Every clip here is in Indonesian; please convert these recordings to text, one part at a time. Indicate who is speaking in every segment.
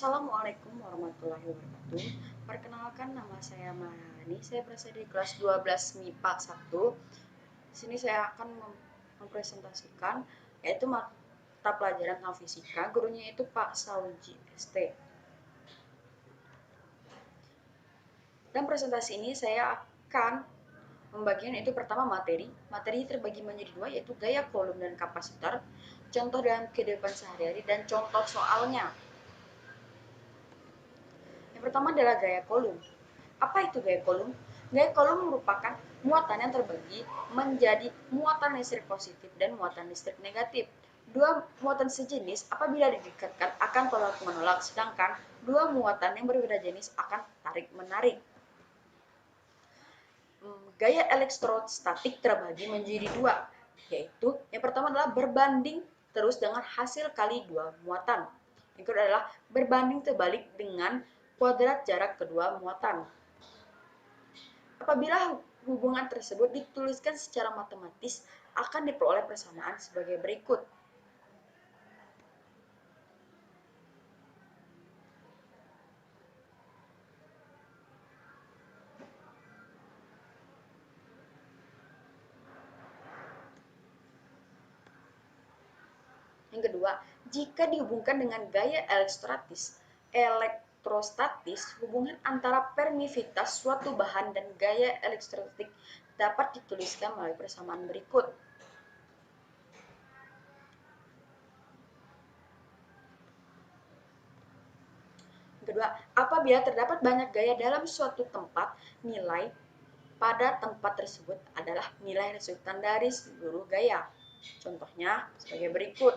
Speaker 1: Assalamualaikum warahmatullahi wabarakatuh. Perkenalkan, nama saya Mahani. Saya berasal dari kelas 12 MIPA 1. Di sini saya akan mempresentasikan yaitu mata pelajaran tentang fisika. Gurunya itu Pak Sauji ST. Dan presentasi ini saya akan membagikan itu pertama materi. Materi terbagi menjadi dua, yaitu gaya kolom dan kapasitor, contoh dalam kehidupan sehari-hari, dan contoh soalnya. Yang pertama adalah gaya kolom. Apa itu gaya kolom? Gaya kolom merupakan muatan yang terbagi menjadi muatan listrik positif dan muatan listrik negatif. Dua muatan sejenis apabila didekatkan akan tolak-menolak, sedangkan dua muatan yang berbeda jenis akan tarik-menarik. Gaya elektrostatik terbagi menjadi dua, yaitu yang pertama adalah berbanding terus dengan hasil kali dua muatan. Yang kedua adalah berbanding terbalik dengan kuadrat jarak kedua muatan. Apabila hubungan tersebut dituliskan secara matematis, akan diperoleh persamaan sebagai berikut. Yang kedua, jika dihubungkan dengan gaya elektrostatis, hubungan antara permisivitas suatu bahan dan gaya elektrostatik dapat dituliskan melalui persamaan berikut. Yang kedua, apabila terdapat banyak gaya dalam suatu tempat, nilai pada tempat tersebut adalah nilai resultan dari seluruh gaya. Contohnya sebagai berikut.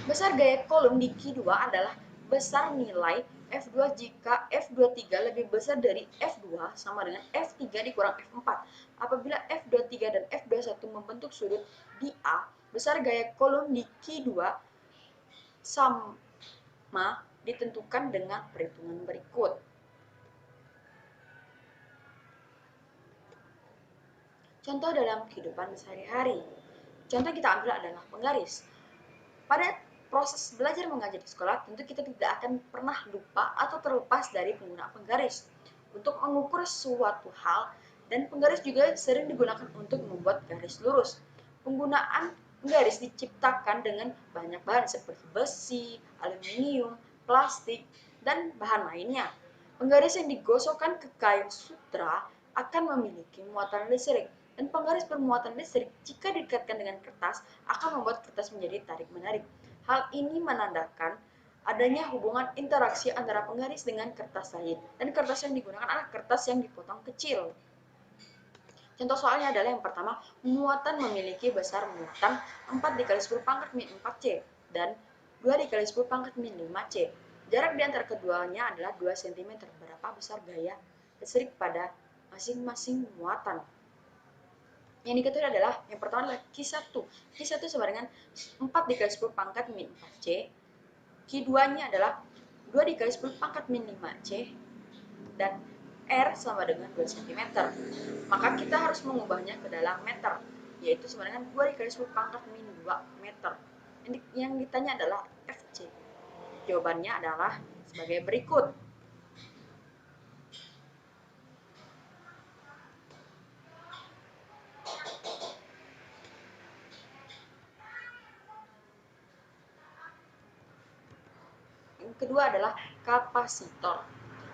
Speaker 1: Besar gaya kolom di Q2 adalah besar nilai F2 jika F23 lebih besar dari F2 sama dengan F3 dikurang F4. Apabila F23 dan F21 membentuk sudut di A, besar gaya kolom di Q2 sama ditentukan dengan perhitungan berikut. Contoh dalam kehidupan sehari-hari. Contoh kita ambil adalah penggaris. Pada proses belajar mengajar di sekolah, tentu kita tidak akan pernah lupa atau terlepas dari penggunaan penggaris untuk mengukur suatu hal, dan penggaris juga sering digunakan untuk membuat garis lurus. Penggunaan penggaris diciptakan dengan banyak bahan seperti besi, aluminium, plastik, dan bahan lainnya. Penggaris yang digosokkan ke kain sutra akan memiliki muatan listrik, dan penggaris bermuatan listrik jika didekatkan dengan kertas akan membuat kertas menjadi tarik-menarik. Hal ini menandakan adanya hubungan interaksi antara penggaris dengan kertas lain, dan kertas yang digunakan adalah kertas yang dipotong kecil. Contoh soalnya adalah yang pertama, muatan memiliki besar muatan 4 dikali 10 pangkat min 4C dan 2 dikali 10 pangkat min 5C. Jarak di antara keduanya adalah 2 cm. Berapa besar gaya listrik pada masing-masing muatan? Yang diketahui adalah yang pertama adalah Q1. Q1 sama dengan 4 dikali 10 pangkat min 4C. Q2-nya adalah 2 dikali 10 pangkat min 5C. Dan R sama dengan 2 cm. Maka kita harus mengubahnya ke dalam meter, yaitu sama dengan 2 dikali 10 pangkat min 2 meter. Yang ditanya adalah FC. Jawabannya adalah sebagai berikut. Yang kedua adalah kapasitor.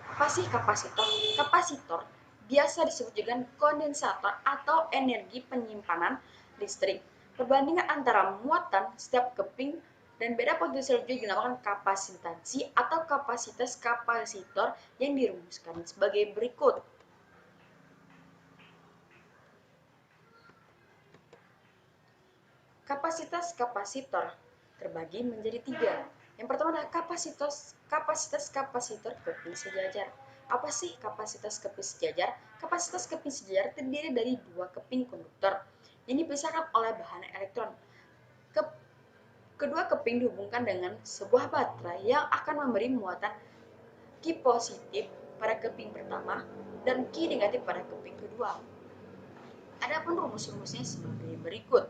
Speaker 1: Apa sih kapasitor? Kapasitor biasa disebut dengan kondensator atau energi penyimpanan listrik. Perbandingan antara muatan setiap keping dan beda potensial juga dinamakan kapasitansi atau kapasitas kapasitor yang dirumuskan sebagai berikut. Kapasitas kapasitor terbagi menjadi tiga. Yang pertama adalah kapasitas kapasitor keping sejajar. Apa sih kapasitas keping sejajar? Kapasitas keping sejajar terdiri dari dua keping konduktor yang dipisahkan oleh bahan elektron. Kedua keping dihubungkan dengan sebuah baterai yang akan memberi muatan Q positif pada keping pertama dan Q negatif pada keping kedua. Adapun rumus-rumusnya sebagai berikut.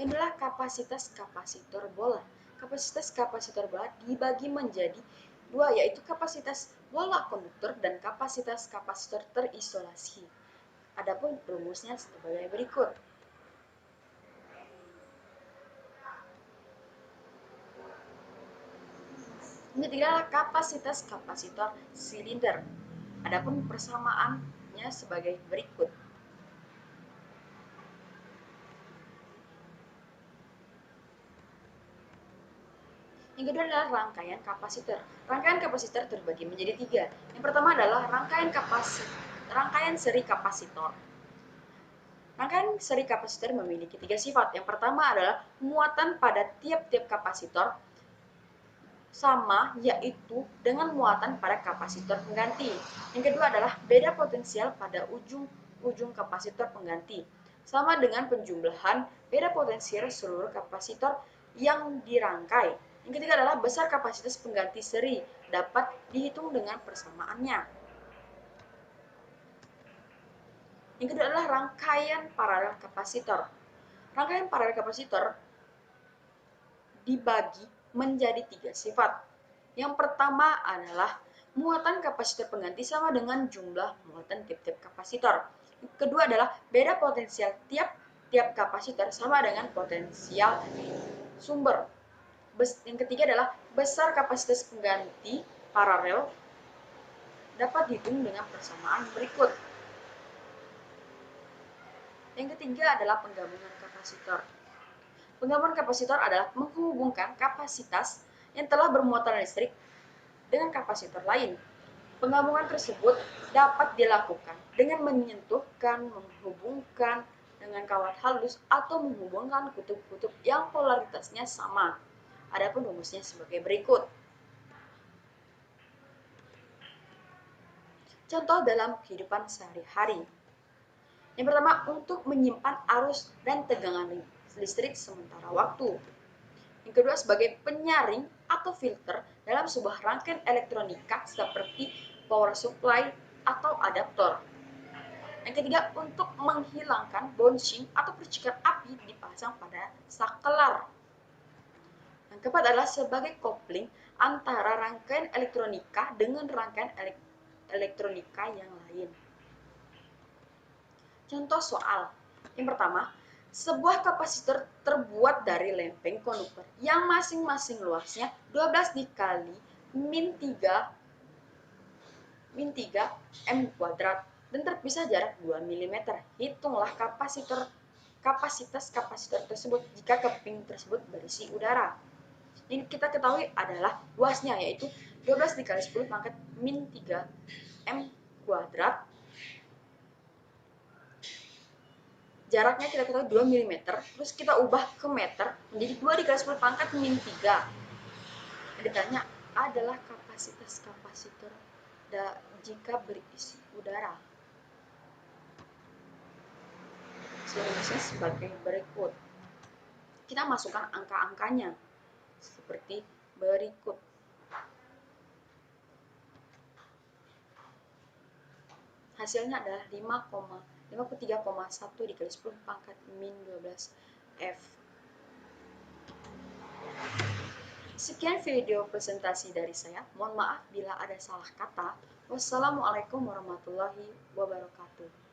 Speaker 1: Ini adalah kapasitas kapasitor bola. Kapasitas kapasitor bola dibagi menjadi dua, yaitu kapasitas bola konduktor dan kapasitas kapasitor terisolasi. Adapun rumusnya sebagai berikut. Yang ketiga adalah kapasitas kapasitor silinder. Adapun persamaannya sebagai berikut. Yang kedua adalah rangkaian kapasitor. Rangkaian kapasitor terbagi menjadi tiga. Yang pertama adalah rangkaian seri kapasitor. Rangkaian seri kapasitor memiliki tiga sifat. Yang pertama adalah muatan pada tiap-tiap kapasitor sama, yaitu dengan muatan pada kapasitor pengganti. Yang kedua adalah beda potensial pada ujung kapasitor pengganti, sama dengan penjumlahan beda potensial seluruh kapasitor yang dirangkai. Yang ketiga adalah besar kapasitas pengganti seri, dapat dihitung dengan persamaannya. Yang kedua adalah rangkaian paralel kapasitor. Rangkaian paralel kapasitor dibagi menjadi tiga sifat. Yang pertama adalah muatan kapasitor pengganti sama dengan jumlah muatan tiap-tiap kapasitor. Yang kedua adalah beda potensial tiap-tiap kapasitor sama dengan potensial sumber. Yang ketiga adalah besar kapasitas pengganti paralel, dapat dihitung dengan persamaan berikut. Yang ketiga adalah penggabungan kapasitor. Penggabungan kapasitor adalah menghubungkan kapasitas yang telah bermuatan listrik dengan kapasitor lain. Penggabungan tersebut dapat dilakukan dengan menyentuhkan, menghubungkan dengan kawat halus, atau menghubungkan kutub-kutub yang polaritasnya sama. Adapun rumusnya sebagai berikut. Contoh dalam kehidupan sehari-hari. Yang pertama, untuk menyimpan arus dan tegangan listrik sementara waktu. Yang kedua, sebagai penyaring atau filter dalam sebuah rangkaian elektronika seperti power supply atau adaptor. Yang ketiga, untuk menghilangkan bouncing atau percikan api dipasang pada sakelar. Yang keempat adalah sebagai kopling antara rangkaian elektronika dengan rangkaian elektronika yang lain. Contoh soal. Yang pertama, sebuah kapasitor terbuat dari lempeng konduktor yang masing-masing luasnya 12 dikali min 3 m kuadrat dan terpisah jarak 2 mm. Hitunglah kapasitas kapasitor tersebut jika keping tersebut berisi udara. Ini kita ketahui adalah luasnya, yaitu 12 dikali 10 pangkat min 3 m kuadrat. Jaraknya kita ketahui 2 mm, terus kita ubah ke meter menjadi 2 dikali 10 pangkat min 3. Ditanya adalah kapasitas kapasitor jika berisi udara. Rumusnya sebagai berikut. Kita masukkan angka-angkanya seperti berikut. Hasilnya adalah 53,1 dikali 10 pangkat min 12 F. Sekian video presentasi dari saya. Mohon maaf bila ada salah kata. Wassalamualaikum warahmatullahi wabarakatuh.